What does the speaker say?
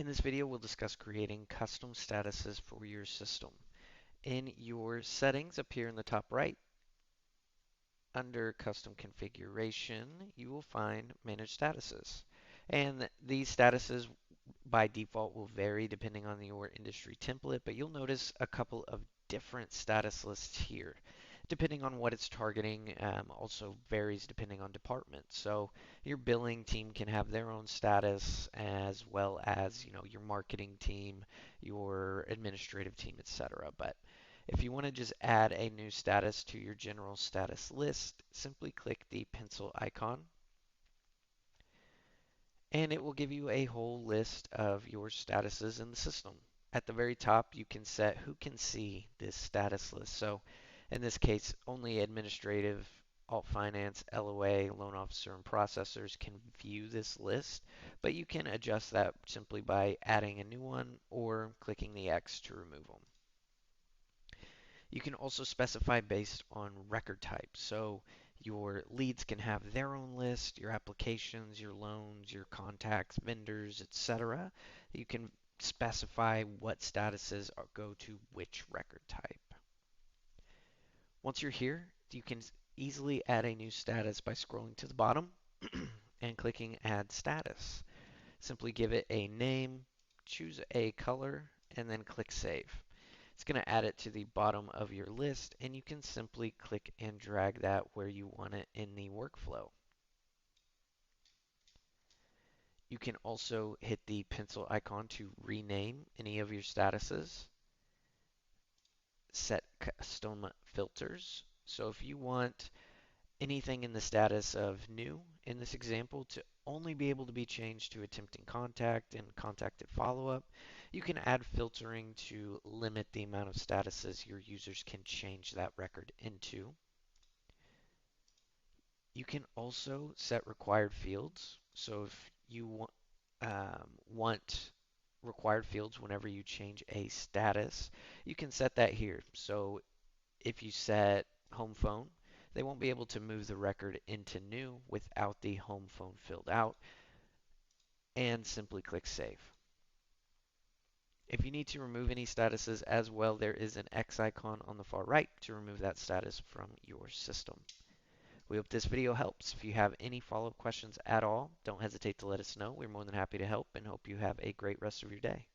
In this video, we'll discuss creating custom statuses for your system. In your settings up here in the top right, under custom configuration, you will find manage statuses. And these statuses by default will vary depending on your industry template, but you'll notice a couple of different status lists here. Depending on what it's targeting, also varies depending on department. So your billing team can have their own status as well as, your marketing team, your administrative team, etc. But if you want to just add a new status to your general status list, simply click the pencil icon and it will give you a whole list of your statuses in the system. At the very top, you can set who can see this status list. So in this case, only administrative, alt finance, LOA, loan officer, and processors can view this list, but you can adjust that simply by adding a new one or clicking the X to remove them. You can also specify based on record type. So your leads can have their own list, your applications, your loans, your contacts, vendors, etc. You can specify what statuses go to which record type. Once you're here, you can easily add a new status by scrolling to the bottom and clicking Add Status. Simply give it a name, choose a color, and then click Save. It's going to add it to the bottom of your list, and you can simply click and drag that where you want it in the workflow. You can also hit the pencil icon to rename any of your statuses, set custom filters. So if you want anything in the status of new in this example to only be able to be changed to attempting contact and contacted follow-up, you can add filtering to limit the amount of statuses your users can change that record into. You can also set required fields. So if you want required fields whenever you change a status, you can set that here. So if you set home phone, they won't be able to move the record into new without the home phone filled out, and simply click Save. If you need to remove any statuses as well, there is an X icon on the far right to remove that status from your system. We hope this video helps. If you have any follow-up questions at all, don't hesitate to let us know. We're more than happy to help and hope you have a great rest of your day.